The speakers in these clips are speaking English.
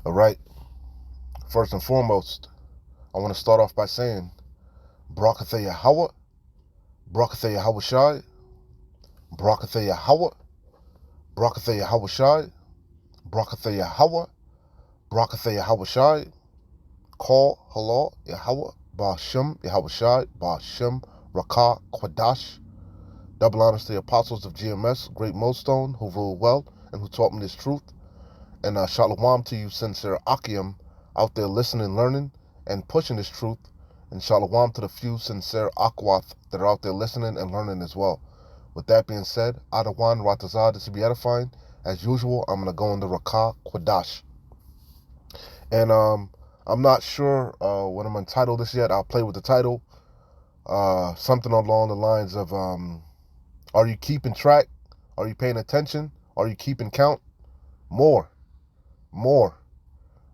All right. First and foremost, I want to start off by saying, Barakatha Yahweh, Barakatha Yahweh Shai, Barakatha Yahweh, Barakatha Yahweh Shai, Barakatha Yahweh, Barakatha Yahweh Shai, Call Halal Yahweh, Ba'ashem Yahweh Shai, Ba'ashem Rakah Kwadash. Double honors to the apostles of GMS, Great Millstone, who ruled well and who taught me this truth. And shalom to you, sincere Akim, out there listening, learning, and pushing this truth. And shalom to the few sincere Akwath that are out there listening and learning as well. With that being said, Adawan Ratazah, this will be edifying. As usual, I'm going to go into Rakah Kwadash. And I'm not sure what I'm going to title this yet. I'll play with the title. Something along the lines of, are you keeping track? Are you paying attention? Are you keeping count? More.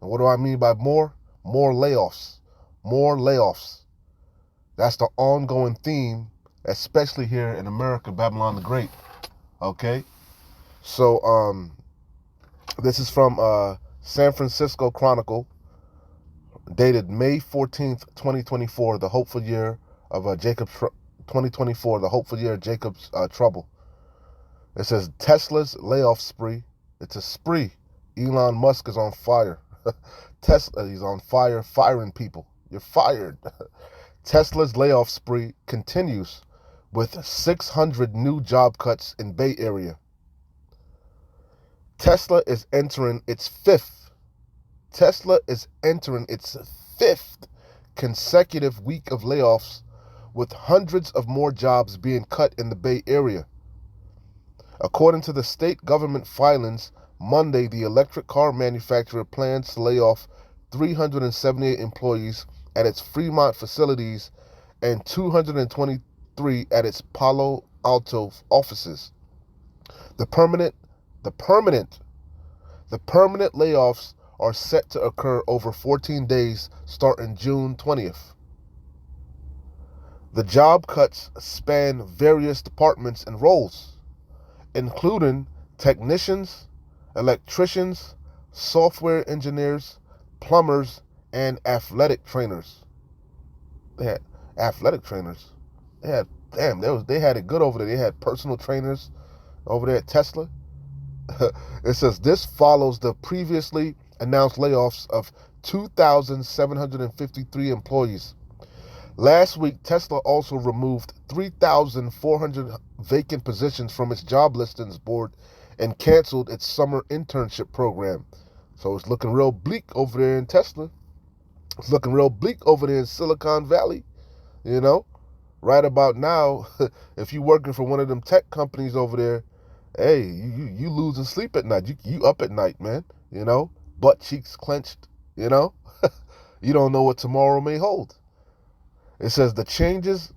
And what do I mean by more? More layoffs. More layoffs. That's the ongoing theme, especially here in America, Babylon the Great. Okay? So, this is from San Francisco Chronicle, dated May 14th, 2024, the hopeful year of Jacob's 2024, the hopeful year of Jacob's trouble. It says Tesla's layoff spree. It's a spree. Elon Musk is on fire. Tesla, he's on fire, firing people. You're fired. Tesla's layoff spree continues with 600 new job cuts in Bay Area. Tesla is entering its fifth consecutive week of layoffs, with hundreds of more jobs being cut in the Bay Area. According to the state government filings, Monday, the electric car manufacturer plans to lay off 378 employees at its Fremont facilities and 223 at its Palo Alto offices. The permanent layoffs are set to occur over 14 days starting June 20th. The job cuts span various departments and roles, including technicians, electricians, software engineers, plumbers, and athletic trainers. They had athletic trainers. They had it good over there. They had personal trainers over there at Tesla. It says this follows the previously announced layoffs of 2,753 employees. Last week, Tesla also removed 3,400 vacant positions from its job listings board and canceled its summer internship program. So it's looking real bleak over there in Tesla. It's looking real bleak over there in Silicon Valley. You know, right about now, if you're working for one of them tech companies over there, hey, you losing sleep at night. You up at night, man. You know, butt cheeks clenched. You know, you don't know what tomorrow may hold. It says the changes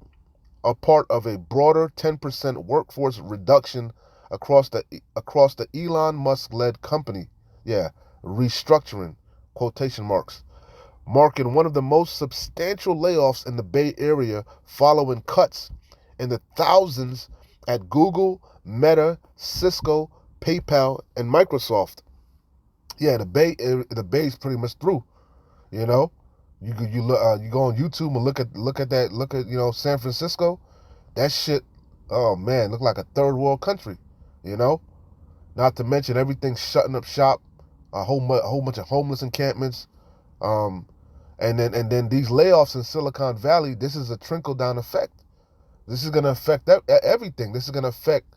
are part of a broader 10% workforce reduction across the Elon Musk-led company. Yeah, restructuring, quotation marks, marking one of the most substantial layoffs in the Bay Area following cuts in the thousands at Google, Meta, Cisco, PayPal, and Microsoft. Yeah, the Bay's pretty much through. You know, you go on YouTube and look at San Francisco. That shit, oh man, look like a third world country. You know, not to mention everything's shutting up shop, a whole bunch of homeless encampments, and then these layoffs in Silicon Valley. This is a trickle down effect. This is going to affect everything. This is going to affect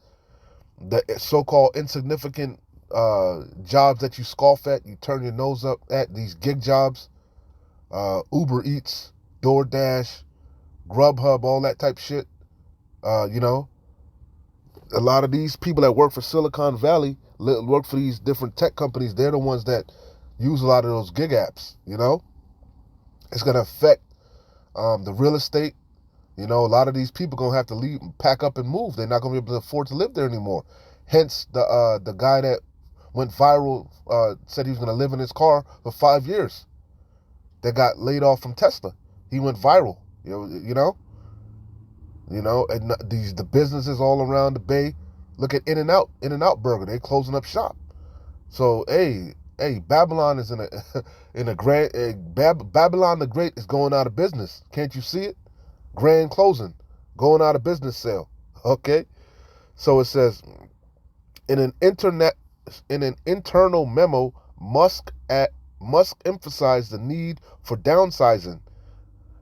the so-called insignificant jobs that you scoff at, you turn your nose up at, these gig jobs, Uber Eats, DoorDash, Grubhub, all that type shit. You know, a lot of these people that work for Silicon Valley, work for these different tech companies, they're the ones that use a lot of those gig apps, you know? It's going to affect the real estate. You know, a lot of these people going to have to leave, pack up and move. They're not going to be able to afford to live there anymore. Hence, the guy that went viral said he was going to live in his car for 5 years. That got laid off from Tesla. He went viral. You know, and the businesses all around the Bay. Look at In-N-Out Burger. They're closing up shop. So, hey, Hey, Babylon is in a in a grand Babylon the Great is going out of business. Can't you see it? Grand closing, going out of business sale. Okay, so it says in an internet in an internal memo, Musk emphasized the need for downsizing,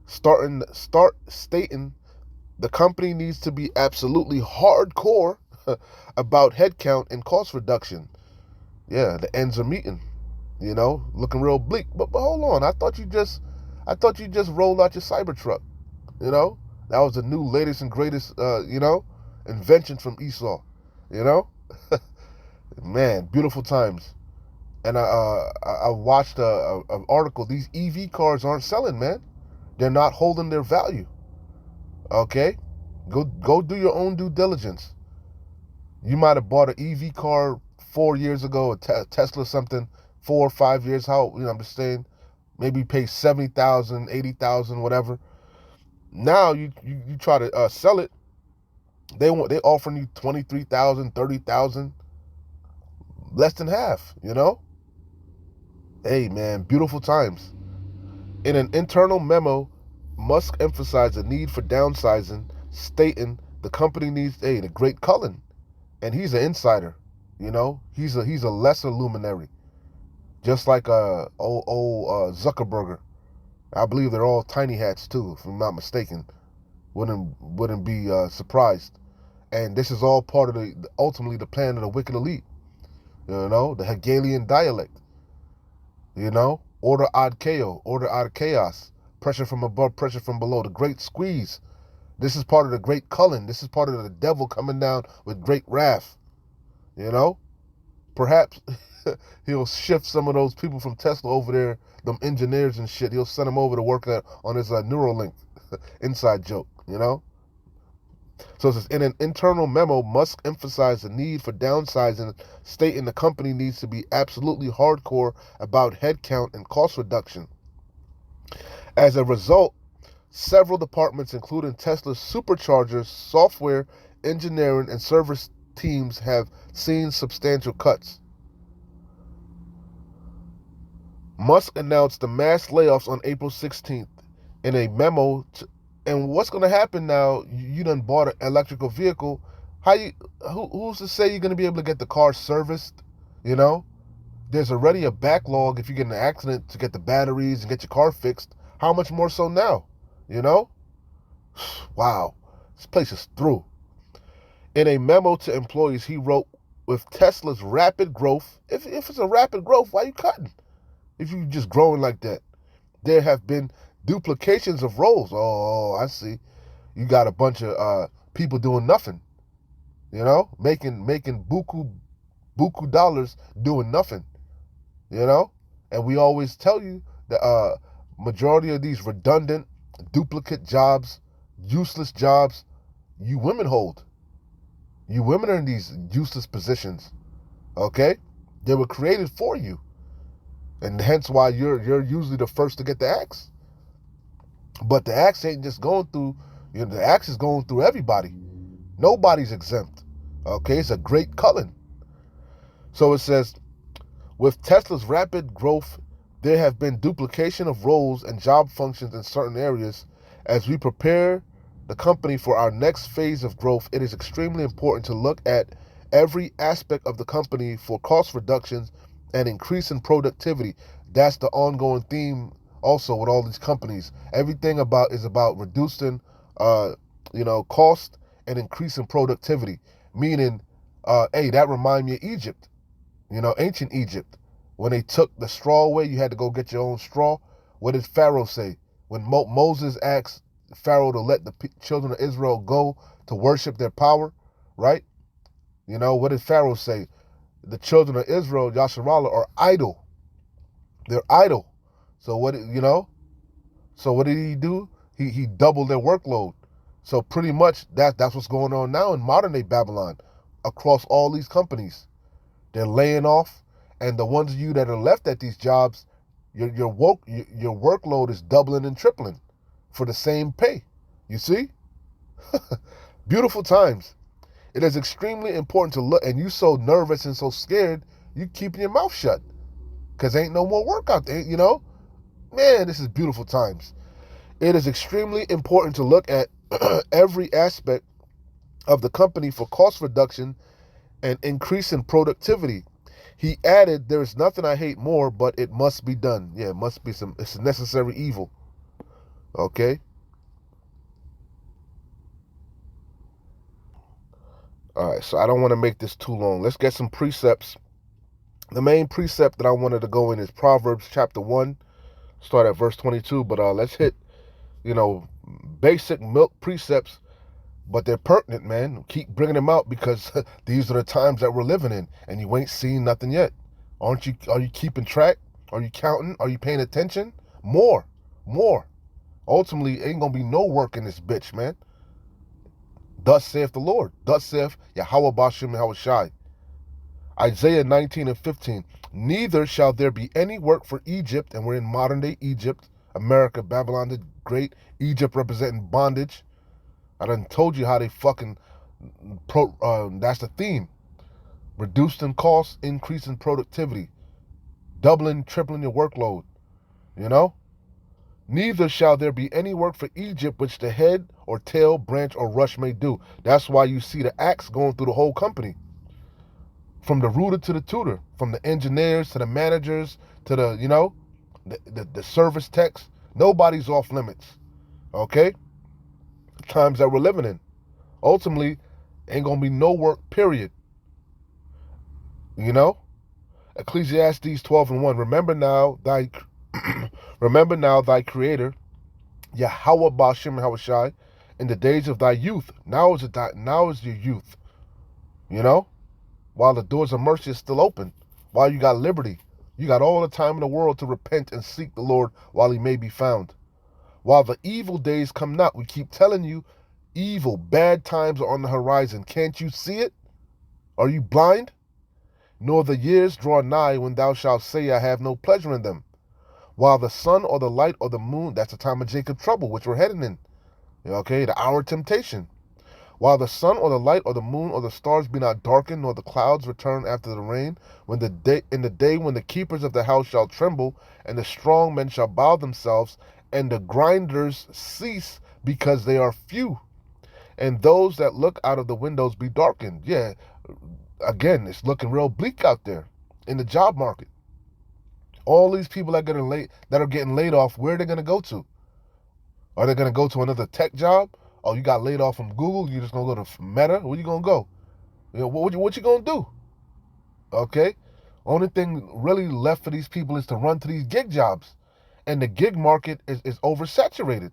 stating the company needs to be absolutely hardcore about headcount and cost reduction. Yeah, the ends are meeting. Looking real bleak. But hold on, I thought you just rolled out your Cybertruck. That was the new latest and greatest, invention from Esau. You know, man, beautiful times. And I watched an article. These EV cars aren't selling, man. They're not holding their value. Okay, go do your own due diligence. You might have bought an EV car 4 years ago, a Tesla something, 4 or 5 years. How I'm just saying, maybe pay 70,000, 80,000, whatever. Now you try to sell it. They offering you 23,000, 30,000, less than half. Hey man, beautiful times. In an internal memo, Musk emphasized the need for downsizing, stating the company needs the great Cullen, and he's an insider. He's a lesser luminary, just like old Zuckerberger. I believe they're all tiny hats too, if I'm not mistaken. Wouldn't be surprised. And this is all part of ultimately the plan of the wicked elite. The Hegelian dialect. Order ad chaos, order ad chaos, pressure from above, pressure from below, the great squeeze. This is part of the great Cullen. This is part of the devil coming down with great wrath. Perhaps he'll shift some of those people from Tesla over there, them engineers and shit. He'll send them over to work on his Neuralink inside joke. So it says, in an internal memo, Musk emphasized the need for downsizing, stating the company needs to be absolutely hardcore about headcount and cost reduction. As a result, several departments, including Tesla's superchargers, software, engineering, and service teams, have seen substantial cuts. Musk announced the mass layoffs on April 16th in a memo. And what's going to happen now? You done bought an electrical vehicle. Who's to say you're going to be able to get the car serviced? There's already a backlog if you get in an accident to get the batteries and get your car fixed. How much more so now? Wow, this place is through. In a memo to employees, he wrote, with Tesla's rapid growth, if it's a rapid growth, why are you cutting? If you're just growing like that, there have been duplications of roles. Oh, I see. You got a bunch of people doing nothing, making buku dollars doing nothing, and we always tell you that majority of these redundant, duplicate jobs, useless jobs, you women hold. You women are in these useless positions, okay? They were created for you, and hence why you're usually the first to get the axe. But the axe ain't just going through, the axe is going through everybody. Nobody's exempt, okay? It's a great Cullen. So it says, with Tesla's rapid growth, there have been duplication of roles and job functions in certain areas. As we prepare the company for our next phase of growth, it is extremely important to look at every aspect of the company for cost reductions and increase in productivity. That's the ongoing theme also with all these companies. Everything is about reducing cost and increasing productivity. Meaning, hey, that remind me of Egypt. Ancient Egypt. When they took the straw away, you had to go get your own straw. What did Pharaoh say? When Moses asked Pharaoh to let the children of Israel go to worship their power, right? What did Pharaoh say? The children of Israel, Yasharallah, are idle. They're idle. So what did he do? He doubled their workload. So pretty much that's what's going on now in modern day Babylon across all these companies. They're laying off, and the ones of you that are left at these jobs, your workload is doubling and tripling for the same pay. You see? Beautiful times. It is extremely important to look, and you so nervous and so scared, you keeping your mouth shut. because ain't no more work out there, you know? Man, this is beautiful times. It is extremely important to look at every aspect of the company for cost reduction and increase in productivity. He added, there is nothing I hate more, but it must be done. Yeah, it must be it's a necessary evil. Okay? All right, so I don't want to make this too long. Let's get some precepts. The main precept that I wanted to go in is Proverbs chapter 1, start at verse 22. But let's hit, basic milk precepts, but they're pertinent, man. Keep bringing them out because these are the times that we're living in, and you ain't seen nothing yet. Are you keeping track? Are you counting? Are you paying attention? More. Ultimately, ain't gonna be no work in this bitch, man. Thus saith the Lord. Thus saith Yahweh Bashem Yahushai. Isaiah 19 and 15. Neither shall there be any work for Egypt, and we're in modern day Egypt, America, Babylon the Great, Egypt representing bondage. I done told you how they fucking, that's the theme. Reduced in cost, increase in productivity. Doubling, tripling your workload. Neither shall there be any work for Egypt which the head or tail, branch or rush may do. That's why you see the axe going through the whole company. From the rooter to the tutor, from the engineers to the managers to the service techs. Nobody's off limits. Okay? The times that we're living in. Ultimately, ain't gonna be no work, period. Ecclesiastes 12 and 1. Remember now thy creator, Yahweh Bashem Yahushai, in the days of thy youth. Now is your youth. While the doors of mercy is still open, while you got liberty, you got all the time in the world to repent and seek the Lord while he may be found. While the evil days come not, we keep telling you, evil, bad times are on the horizon. Can't you see it? Are you blind? Nor the years draw nigh when thou shalt say, I have no pleasure in them. While the sun or the light or the moon, that's the time of Jacob's trouble, which we're heading in. Okay, the hour of temptation. While the sun or the light or the moon or the stars be not darkened, nor the clouds return after the rain, in the day when the keepers of the house shall tremble, and the strong men shall bow themselves, and the grinders cease because they are few, and those that look out of the windows be darkened. Yeah, again, it's looking real bleak out there in the job market. All these people that are getting laid off, where are they going to go to? Are they going to go to another tech job? Oh, you got laid off from Google, you just going to go to Meta? Where you going to go? What you going to do? Okay? Only thing really left for these people is to run to these gig jobs. And the gig market is oversaturated.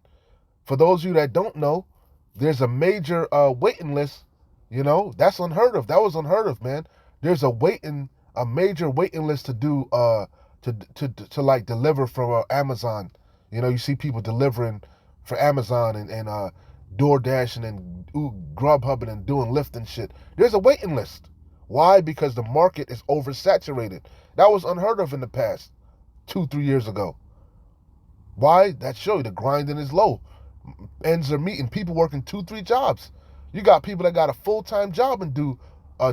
For those of you that don't know, there's a major waiting list. That's unheard of. That was unheard of, man. There's a major waiting list to do to like deliver from Amazon. You see people delivering for Amazon and DoorDashing and Grubhubbing and doing Lyft and shit. There's a waiting list. Why? Because the market is oversaturated. That was unheard of in the past, 2-3 years ago. Why? That shows you the grinding is low. Ends are meeting. People working 2-3 jobs. You got people that got a full-time job and do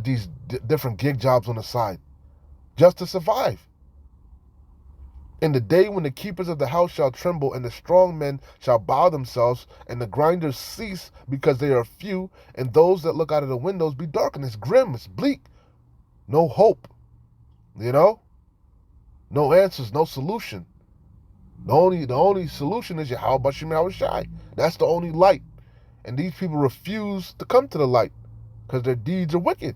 these different gig jobs on the side just to survive. In the day when the keepers of the house shall tremble, and the strong men shall bow themselves, and the grinders cease because they are few, and those that look out of the windows be darkened. It's grim, it's bleak. No hope. No answers, no solution. The only solution is Yahweh Bashem Yahushai. That's the only light. And these people refuse to come to the light because their deeds are wicked.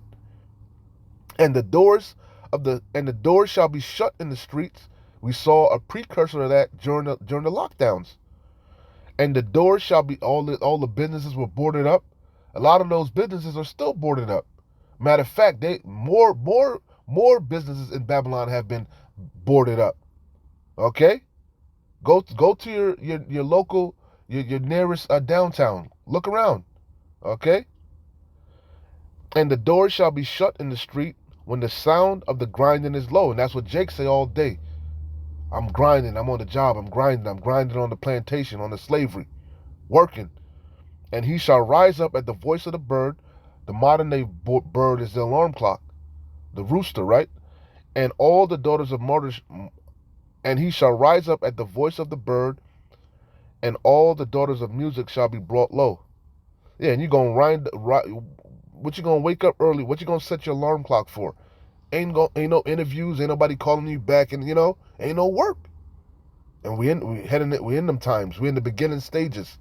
And the doors shall be shut in the streets. We saw a precursor of that during the lockdowns. And the doors shall be all the businesses were boarded up. A lot of those businesses are still boarded up. Matter of fact, more businesses in Babylon have been boarded up. Okay? Go to your local, your nearest downtown. Look around. Okay? And the doors shall be shut in the street when the sound of the grinding is low. And that's what Jake say all day. I'm grinding. I'm on the job. I'm grinding on the plantation, on the slavery, working. And he shall rise up at the voice of the bird. The modern day bird is the alarm clock, the rooster, right? and all the daughters of martyrs, and he shall rise up at the voice of the bird, and all the daughters of music shall be brought low. Yeah, and you gonna what you gonna wake up early? What you gonna set your alarm clock for? Ain't no interviews, ain't nobody calling you back, and ain't no work. And we in them times. We in the beginning stages.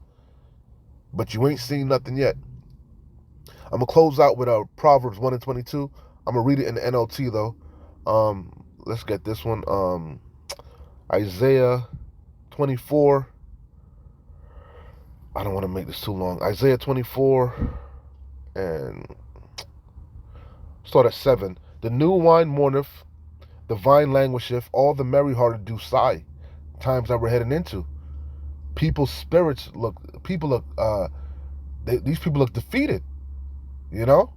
But you ain't seen nothing yet. I'm gonna close out with Proverbs 1:22. I'm gonna read it in the NLT though. Let's get this one. Isaiah 24. I don't want to make this too long. Isaiah 24 and start at 7. The new wine mourneth, the vine languisheth, all the merry-hearted do sigh. Times that we're heading into. People's spirits these people look defeated. You know?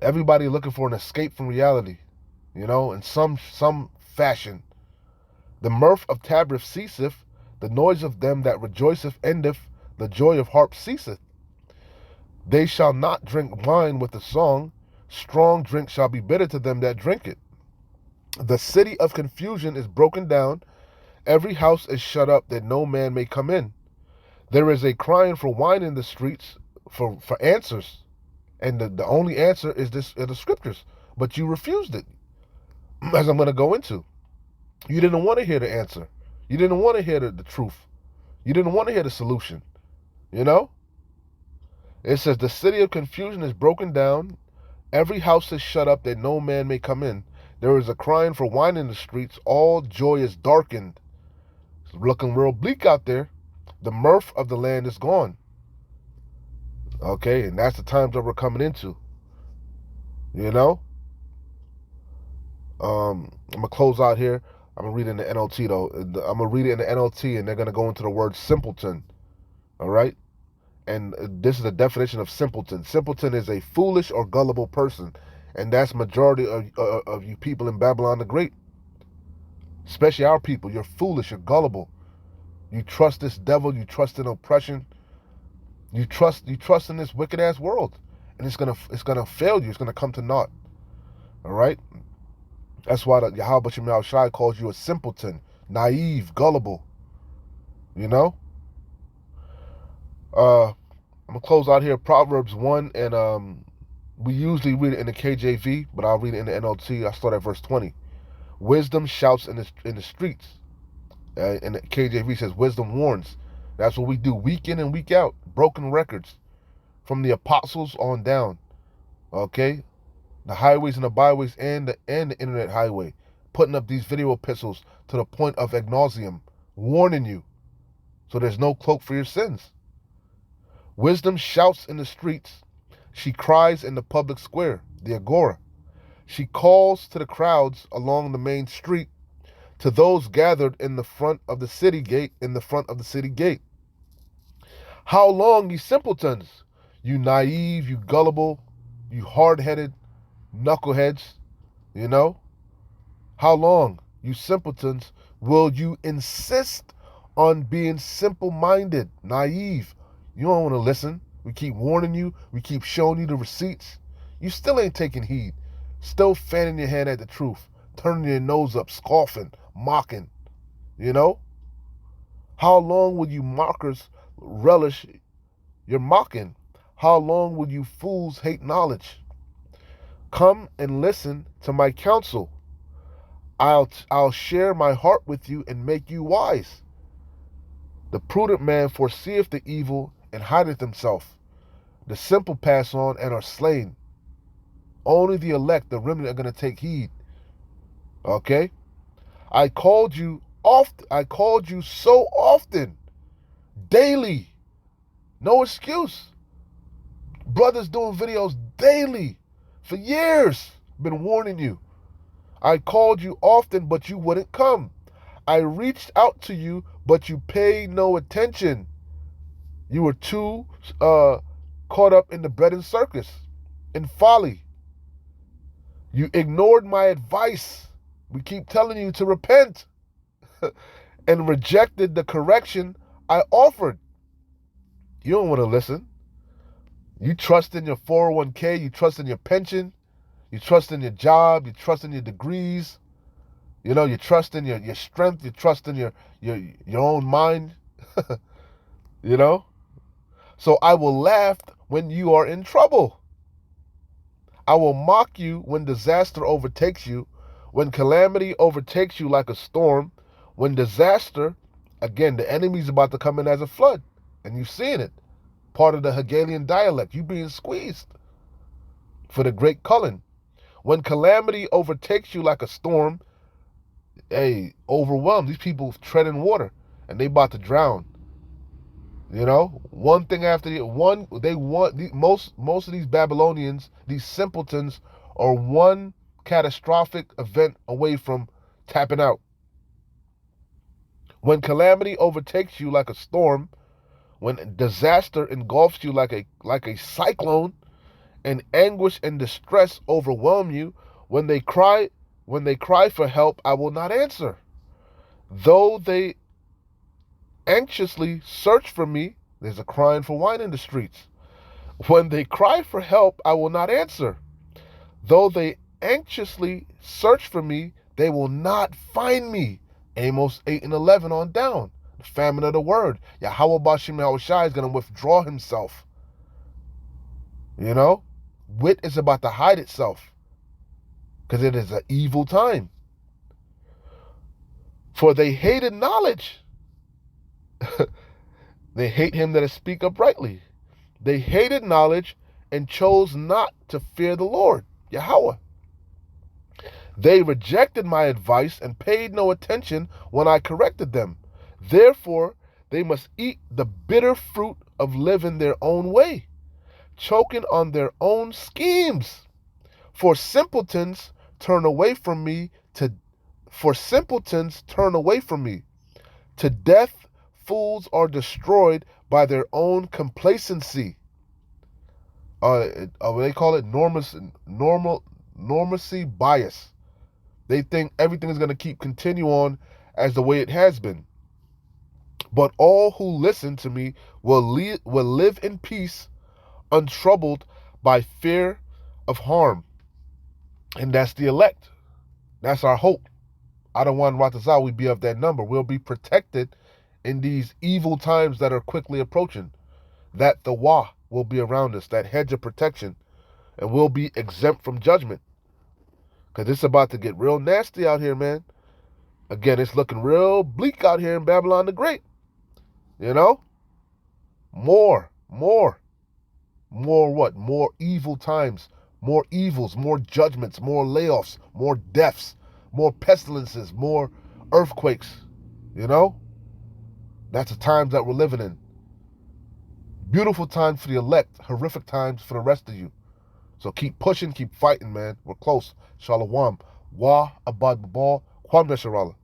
Everybody looking for an escape from reality, in some fashion. The mirth of tabrets ceaseth, the noise of them that rejoiceth endeth, the joy of harp ceaseth. They shall not drink wine with a song, strong drink shall be bitter to them that drink it. The city of confusion is broken down, every house is shut up that no man may come in. There is a crying for wine in the streets for answers. And the only answer is the scriptures. But you refused it, as I'm going to go into. You didn't want to hear the answer. You didn't want to hear the truth. You didn't want to hear the solution. It says, the city of confusion is broken down. Every house is shut up that no man may come in. There is a crying for wine in the streets. All joy is darkened. It's looking real bleak out there. The mirth of the land is gone. Okay, and that's the times that we're coming into. I'm going to close out here. I'm going to read it in the NLT, though. I'm going to read it in the NLT, and they're going to go into the word simpleton. All right? And this is the definition of simpleton. Simpleton is a foolish or gullible person. And that's majority of you people in Babylon the Great. Especially our people. You're foolish. You're gullible. You trust this devil. You trust in oppression. You trust in this wicked ass world, and it's gonna fail you. It's gonna come to naught. All right. That's why Yahweh Shemel Shai calls you a simpleton, naive, gullible. I'm gonna close out here. Proverbs 1, and we usually read it in the KJV, but I'll read it in the NLT. I start at verse 20. Wisdom shouts in the streets. And the KJV says wisdom warns. That's what we do week in and week out. Broken records from the apostles on down. Okay? The highways and the byways and the internet highway. Putting up these video epistles to the point of ad nauseum. Warning you. So there's no cloak for your sins. Wisdom shouts in the streets. She cries in the public square, the agora. She calls to the crowds along the main street, to those gathered in the front of the city gate, How long, ye simpletons, you naive, you gullible, you hard-headed knuckleheads, How long, you simpletons, will you insist on being simple-minded, naive? You don't want to listen. We keep warning you. We keep showing you the receipts. You still ain't taking heed. Still fanning your hand at the truth, turning your nose up, scoffing, mocking, How long will you mockers relish your mocking? How long will you fools hate knowledge? Come and listen to my counsel. I'll share my heart with you and make you wise. The prudent man foreseeth the evil and hideth himself. The simple pass on and are slain. Only the elect, the remnant, are going to take heed. Okay? I called you so often, daily. No excuse. Brothers doing videos daily for years. Been warning you. I called you often, but you wouldn't come. I reached out to you, but you paid no attention. You were too caught up in the bread and circus, in folly. You ignored my advice. We keep telling you to repent and rejected the correction I offered. You don't want to listen. You trust in your 401k. You trust in your pension. You trust in your job. You trust in your degrees. You know, you trust in your strength. You trust in your own mind. You know? So I will laugh when you are in trouble. I will mock you when disaster overtakes you, when calamity overtakes you like a storm, when disaster, again, the enemy's about to come in as a flood, and you've seen it. Part of the Hegelian dialect, you being squeezed for the great culling. When calamity overtakes you like a storm, hey, overwhelmed. These people treading water, and they about to drown. You know, one thing after the one, they want most of these Babylonians, these simpletons, are one catastrophic event away from tapping out. When calamity overtakes you like a storm, when disaster engulfs you like a cyclone, and anguish and distress overwhelm you, when they cry for help, I will not answer. Though they anxiously search for me, there's a crying for wine in the streets. When they cry for help, I will not answer. Though they anxiously search for me, they will not find me. Amos 8 and 11 on down. The famine of the word. Yahweh Bashim Yahushai is going to withdraw himself. You know? Wit is about to hide itself. Because it is an evil time. For they hated knowledge. They hate him that speak uprightly. They hated knowledge and chose not to fear the Lord, Yahweh. They rejected my advice and paid no attention when I corrected them. Therefore, they must eat the bitter fruit of living their own way, choking on their own schemes. For simpletons turn away from me to death. Fools are destroyed by their own complacency. They call it normacy bias. They think everything is going to continue on as the way it has been. But all who listen to me will live in peace, untroubled by fear of harm. And that's the elect. That's our hope. I don't want Ratazal, we be of that number. We'll be protected in these evil times that are quickly approaching. That the Wah will be around us, that hedge of protection, and we'll be exempt from judgment. Because it's about to get real nasty out here, man. Again, it's looking real bleak out here in Babylon the Great. You know? More what? More evil times, more evils, more judgments, more layoffs, more deaths, more pestilences, more earthquakes. You know? That's the times that we're living in. Beautiful times for the elect, horrific times for the rest of you. So keep pushing, keep fighting, man. We're close. Shalom. Wa abad babal. Kwam Nesharallah.